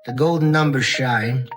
The golden numbers shine.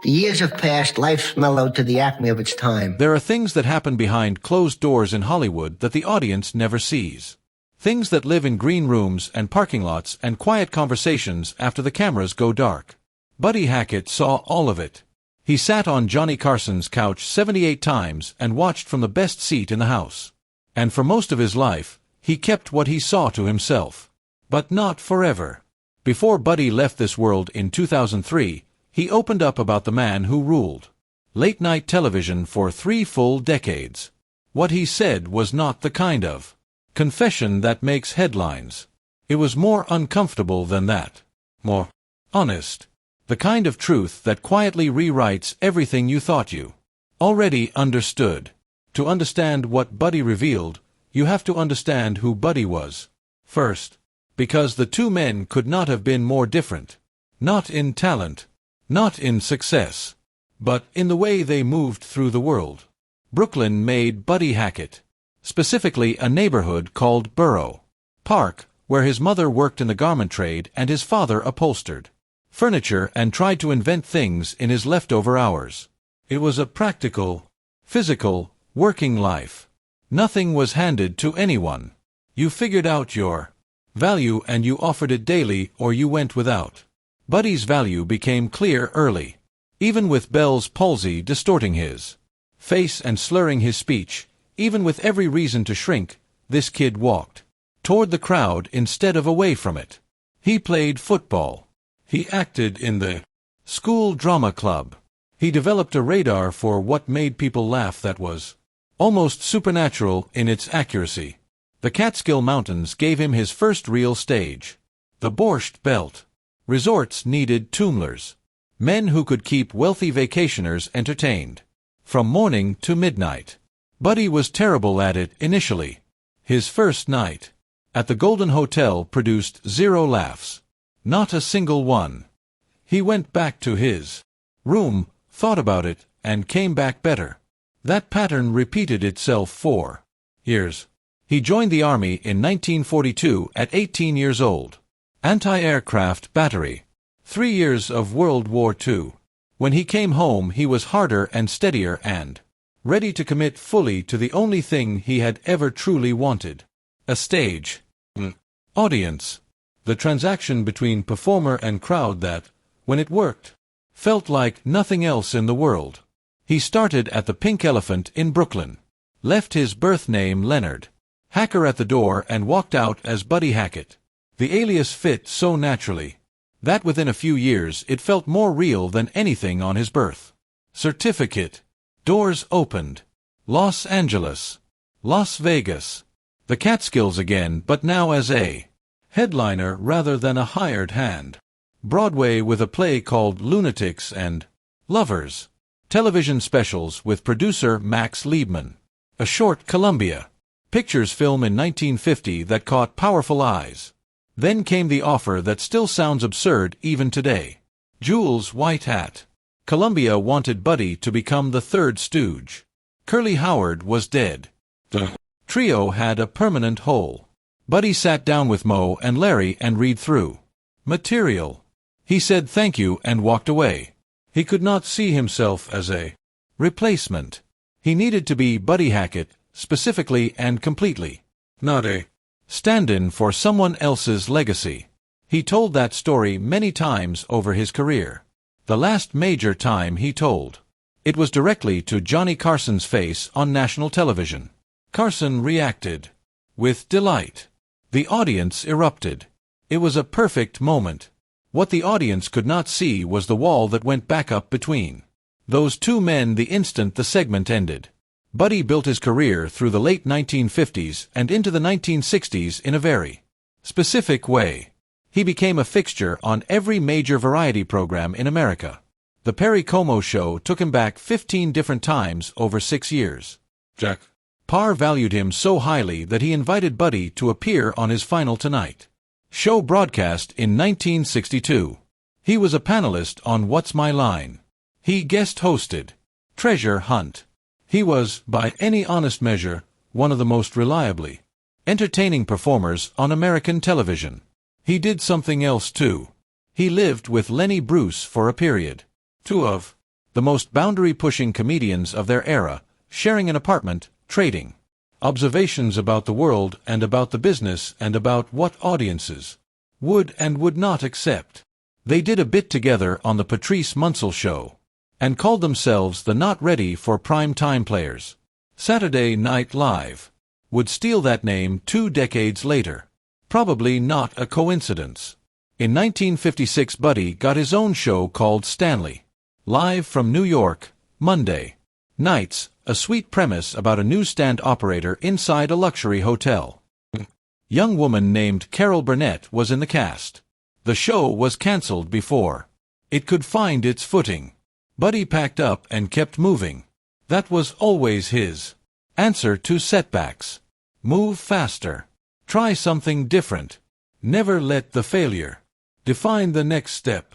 The years have passed, life's mellowed to the acme of its time. There are things that happen behind closed doors in Hollywood that the audience never sees. Things that live in green rooms and parking lots and quiet conversations after the cameras go dark. Buddy Hackett saw all of it. He sat on Johnny Carson's couch 78 times and watched from the best seat in the house. And for most of his life, he kept what he saw to himself. But not forever. Before Buddy left this world in 2003, he opened up about the man who ruled late-night television for 3 full decades. What he said was not the kind of confession that makes headlines. It was more uncomfortable than that. More honest. The kind of truth that quietly rewrites everything you thought you already understood. To understand what Buddy revealed, you have to understand who Buddy was first. Because the two men could not have been more different. Not in talent, not in success, but in the way they moved through the world. Brooklyn made Buddy Hackett, specifically a neighborhood called Borough Park, where his mother worked in the garment trade and his father upholstered furniture and tried to invent things in his leftover hours. It was a practical, physical, working life. Nothing was handed to anyone. You figured out your value and you offered it daily or you went without. Buddy's value became clear early. Even with Bell's palsy distorting his face and slurring his speech, even with every reason to shrink, this kid walked toward the crowd instead of away from it. He played football. He acted in the school drama club. He developed a radar for what made people laugh that was almost supernatural in its accuracy. The Catskill Mountains gave him his first real stage. The Borscht Belt. Resorts needed tumblers. Men who could keep wealthy vacationers entertained. From morning to midnight. Buddy was terrible at it initially. His first night at the Golden Hotel produced 0 laughs. Not a single one. He went back to his room, thought about it, and came back better. That pattern repeated itself for years. He joined the Army in 1942 at 18 years old. Anti-aircraft battery. 3 years of World War II. When he came home he was harder and steadier and ready to commit fully to the only thing he had ever truly wanted. A stage. Audience. The transaction between performer and crowd that, when it worked, felt like nothing else in the world. He started at the Pink Elephant in Brooklyn. Left his birth name Leonard Hacker at the door and walked out as Buddy Hackett. The alias fit so naturally that within a few years it felt more real than anything on his birth certificate. Doors opened. Los Angeles. Las Vegas. The Catskills again, but now as a headliner rather than a hired hand. Broadway with a play called Lunatics and Lovers. Television specials with producer Max Liebman. A short Columbia Pictures film in 1950 that caught powerful eyes. Then came the offer that still sounds absurd even today. Jules' White Hat. Columbia wanted Buddy to become the third stooge. Curly Howard was dead. The trio had a permanent hole. Buddy sat down with Moe and Larry and read through material. He said thank you and walked away. He could not see himself as a replacement. He needed to be Buddy Hackett, specifically and completely. Not a stand-in for someone else's legacy. He told that story many times over his career. The last major time he told, it was directly to Johnny Carson's face on national television. Carson reacted with delight. The audience erupted. It was a perfect moment. What the audience could not see was the wall that went back up between those two men the instant the segment ended. Buddy built his career through the late 1950s and into the 1960s in a very specific way. He became a fixture on every major variety program in America. The Perry Como Show took him back 15 different times over 6 years. Jack Parr valued him so highly that he invited Buddy to appear on his final Tonight Show broadcast in 1962. He was a panelist on What's My Line. He guest hosted Treasure Hunt. He was, by any honest measure, one of the most reliably entertaining performers on American television. He did something else too. He lived with Lenny Bruce for a period. Two of the most boundary-pushing comedians of their era, sharing an apartment, trading observations about the world and about the business and about what audiences would and would not accept. They did a bit together on the Patrice Munsell Show, and called themselves the Not Ready for Prime Time Players. Saturday Night Live would steal that name 2 decades later. Probably not a coincidence. In 1956, Buddy got his own show called Stanley. Live from New York, Monday nights, a sweet premise about a newsstand operator inside a luxury hotel. Young woman named Carol Burnett was in the cast. The show was cancelled before it could find its footing. Buddy packed up and kept moving. That was always his answer to setbacks. Move faster. Try something different. Never let the failure define the next step.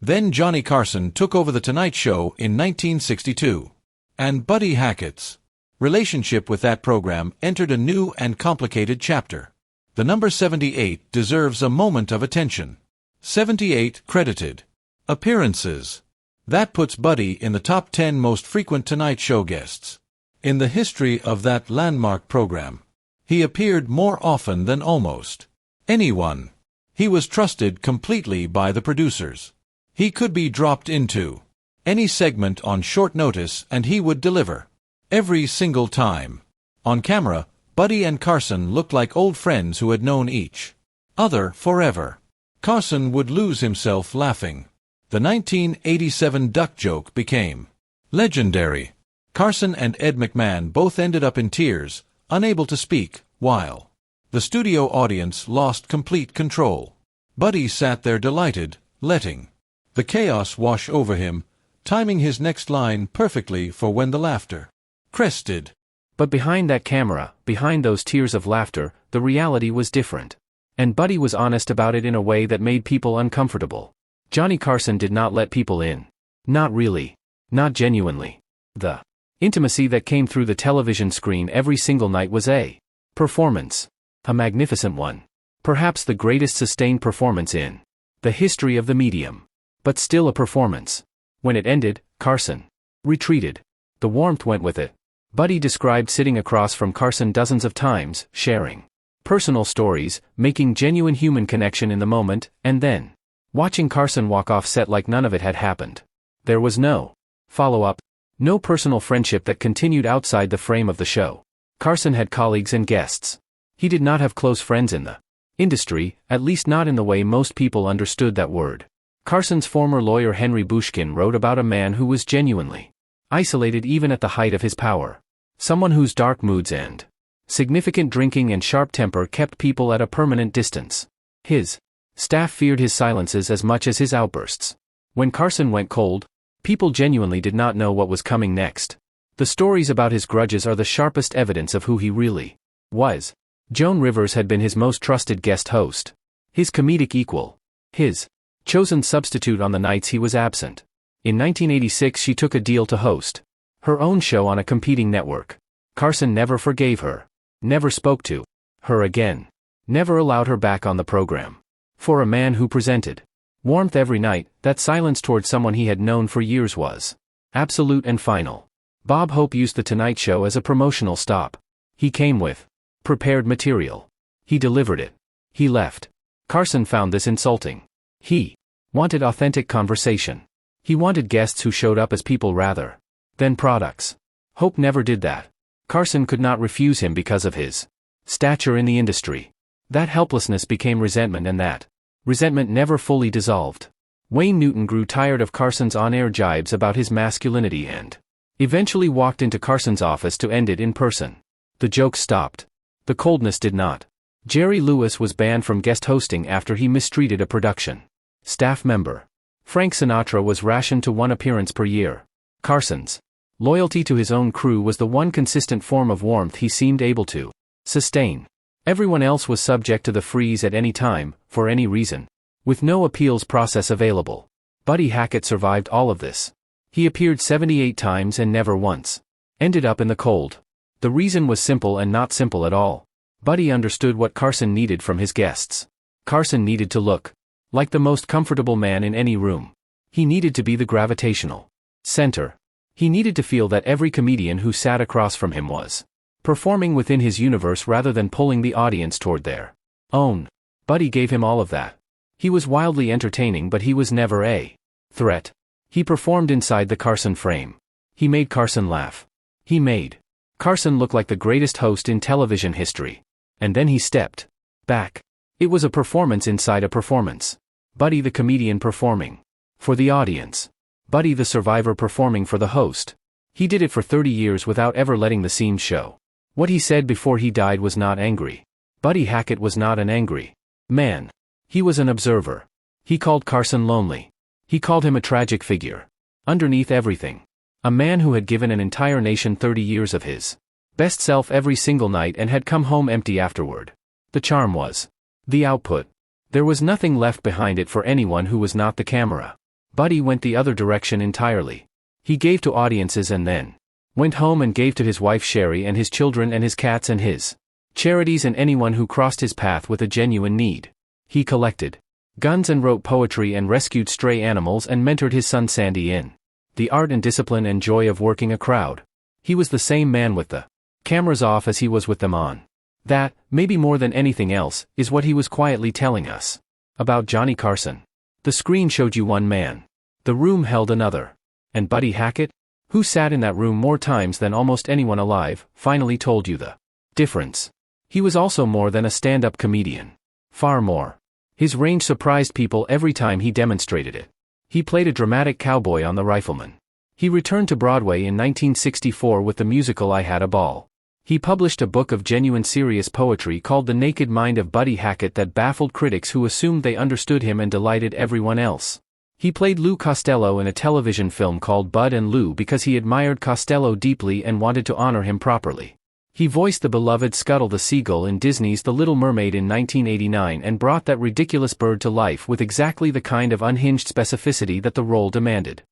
Then Johnny Carson took over The Tonight Show in 1962. And Buddy Hackett's relationship with that program entered a new and complicated chapter. The number 78 deserves a moment of attention. 78 credited appearances. That puts Buddy in the top 10 most frequent Tonight Show guests. In the history of that landmark program, he appeared more often than almost anyone. He was trusted completely by the producers. He could be dropped into any segment on short notice and he would deliver. Every single time. On camera, Buddy and Carson looked like old friends who had known each other forever. Carson would lose himself laughing. The 1987 duck joke became legendary. Carson and Ed McMahon both ended up in tears, unable to speak, while the studio audience lost complete control. Buddy sat there delighted, letting the chaos wash over him, timing his next line perfectly for when the laughter crested. But behind that camera, behind those tears of laughter, the reality was different. And Buddy was honest about it in a way that made people uncomfortable. Johnny Carson did not let people in. Not really. Not genuinely. The intimacy that came through the television screen every single night was a performance. A magnificent one. Perhaps the greatest sustained performance in the history of the medium. But still a performance. When it ended, Carson retreated. The warmth went with it. Buddy described sitting across from Carson dozens of times, sharing personal stories, making genuine human connection in the moment, and then watching Carson walk off set like none of it had happened. There was no follow-up, no personal friendship that continued outside the frame of the show. Carson had colleagues and guests. He did not have close friends in the industry, at least not in the way most people understood that word. Carson's former lawyer Henry Bushkin wrote about a man who was genuinely isolated even at the height of his power. Someone whose dark moods and significant drinking and sharp temper kept people at a permanent distance. His staff feared his silences as much as his outbursts. When Carson went cold, people genuinely did not know what was coming next. The stories about his grudges are the sharpest evidence of who he really was. Joan Rivers had been his most trusted guest host. His comedic equal. His chosen substitute on the nights he was absent. In 1986 she took a deal to host her own show on a competing network. Carson never forgave her. Never spoke to her again. Never allowed her back on the program. For a man who presented warmth every night, that silence toward someone he had known for years was absolute and final. Bob Hope used The Tonight Show as a promotional stop. He came with prepared material. He delivered it. He left. Carson found this insulting. He wanted authentic conversation. He wanted guests who showed up as people rather than products. Hope never did that. Carson could not refuse him because of his stature in the industry. That helplessness became resentment, and that resentment never fully dissolved. Wayne Newton grew tired of Carson's on-air jibes about his masculinity and eventually walked into Carson's office to end it in person. The jokes stopped. The coldness did not. Jerry Lewis was banned from guest hosting after he mistreated a production staff member. Frank Sinatra was rationed to 1 appearance per year. Carson's loyalty to his own crew was the one consistent form of warmth he seemed able to sustain. Everyone else was subject to the freeze at any time, for any reason, with no appeals process available. Buddy Hackett survived all of this. He appeared 78 times and never once ended up in the cold. The reason was simple and not simple at all. Buddy understood what Carson needed from his guests. Carson needed to look Like the most comfortable man in any room. He needed to be the gravitational center. He needed to feel that every comedian who sat across from him was performing within his universe rather than pulling the audience toward their own. Buddy gave him all of that. He was wildly entertaining, but he was never a threat. He performed inside the Carson frame. He made Carson laugh. He made Carson look like the greatest host in television history. And then he stepped back. It was a performance inside a performance. Buddy the comedian performing for the audience. Buddy the survivor performing for the host. He did it for 30 years without ever letting the seams show. What he said before he died was not angry. Buddy Hackett was not an angry man. He was an observer. He called Carson lonely. He called him a tragic figure. Underneath everything. A man who had given an entire nation 30 years of his best self every single night and had come home empty afterward. The charm was the output. There was nothing left behind it for anyone who was not the camera. Buddy went the other direction entirely. He gave to audiences and then went home and gave to his wife Sherry and his children and his cats and his charities and anyone who crossed his path with a genuine need. He collected guns and wrote poetry and rescued stray animals and mentored his son Sandy in the art and discipline and joy of working a crowd. He was the same man with the cameras off as he was with them on. That, maybe more than anything else, is what he was quietly telling us about Johnny Carson. The screen showed you one man. The room held another. And Buddy Hackett, who sat in that room more times than almost anyone alive, finally told you the difference. He was also more than a stand-up comedian. Far more. His range surprised people every time he demonstrated it. He played a dramatic cowboy on The Rifleman. He returned to Broadway in 1964 with the musical I Had a Ball. He published a book of genuine serious poetry called The Naked Mind of Buddy Hackett that baffled critics who assumed they understood him and delighted everyone else. He played Lou Costello in a television film called Bud and Lou because he admired Costello deeply and wanted to honor him properly. He voiced the beloved Scuttle the Seagull in Disney's The Little Mermaid in 1989 and brought that ridiculous bird to life with exactly the kind of unhinged specificity that the role demanded.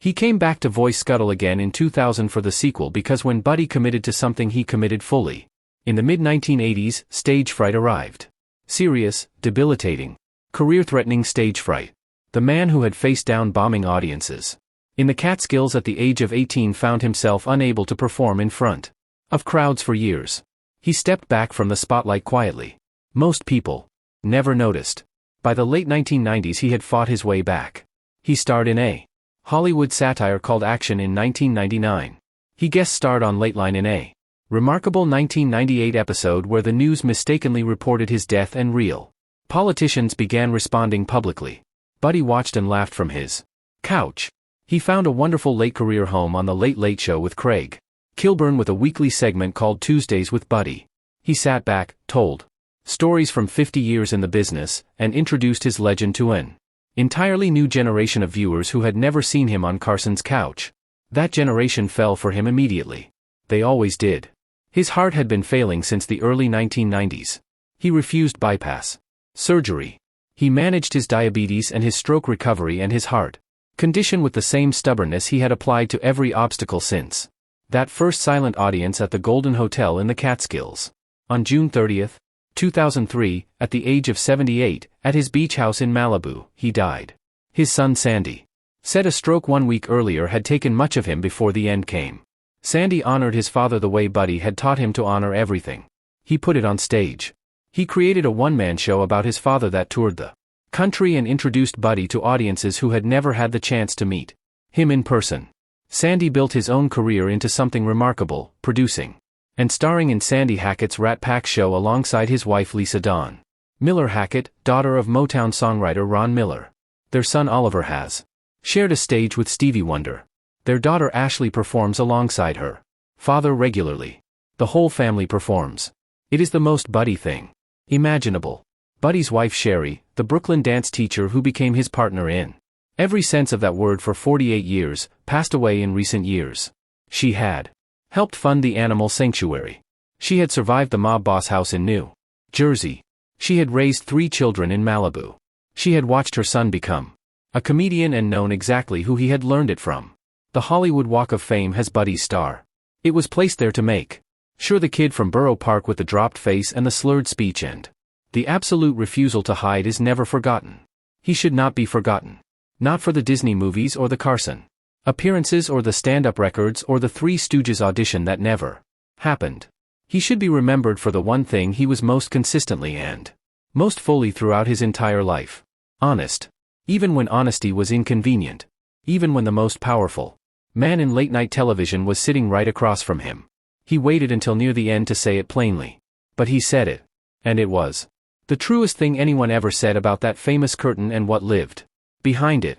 He came back to voice Scuttle again in 2000 for the sequel because when Buddy committed to something he committed fully. In the mid-1980s, stage fright arrived. Serious, debilitating, career-threatening stage fright. The man who had faced down bombing audiences in the Catskills at the age of 18 found himself unable to perform in front of crowds for years. He stepped back from the spotlight quietly. Most people never noticed. By the late 1990s he had fought his way back. He starred in a Hollywood satire called Action in 1999. He guest starred on Lateline in a remarkable 1998 episode where the news mistakenly reported his death and real politicians began responding publicly. Buddy watched and laughed from his couch. He found a wonderful late career home on The Late Late Show with Craig Kilburn with a weekly segment called Tuesdays with Buddy. He sat back, told stories from 50 years in the business, and introduced his legend to an entirely new generation of viewers who had never seen him on Carson's couch. That generation fell for him immediately. They always did. His heart had been failing since the early 1990s. He refused bypass surgery. He managed his diabetes and his stroke recovery and his heart condition with the same stubbornness he had applied to every obstacle since that first silent audience at the Golden Hotel in the Catskills. On June 30, 2003, at the age of 78, at his beach house in Malibu, he died. His son Sandy said a stroke 1 week earlier had taken much of him before the end came. Sandy honored his father the way Buddy had taught him to honor everything. He put it on stage. He created a one-man show about his father that toured the country and introduced Buddy to audiences who had never had the chance to meet him in person. Sandy built his own career into something remarkable, producing and starring in Sandy Hackett's Rat Pack show alongside his wife Lisa Dawn Miller Hackett, daughter of Motown songwriter Ron Miller. Their son Oliver has shared a stage with Stevie Wonder. Their daughter Ashley performs alongside her father regularly. The whole family performs. It is the most Buddy thing imaginable. Buddy's wife Sherry, the Brooklyn dance teacher who became his partner in every sense of that word for 48 years, passed away in recent years. She had helped fund the animal sanctuary. She had survived the mob boss house in New Jersey. She had raised 3 children in Malibu. She had watched her son become a comedian and known exactly who he had learned it from. The Hollywood Walk of Fame has Buddy's star. It was placed there to make sure the kid from Borough Park with the dropped face and the slurred speech and the absolute refusal to hide is never forgotten. He should not be forgotten. Not for the Disney movies or the Carson appearances or the stand-up records or the Three Stooges audition that never happened. He should be remembered for the one thing he was most consistently and most fully throughout his entire life: honest. Even when honesty was inconvenient. Even when the most powerful man in late-night television was sitting right across from him. He waited until near the end to say it plainly. But he said it. And it was the truest thing anyone ever said about that famous curtain and what lived behind it.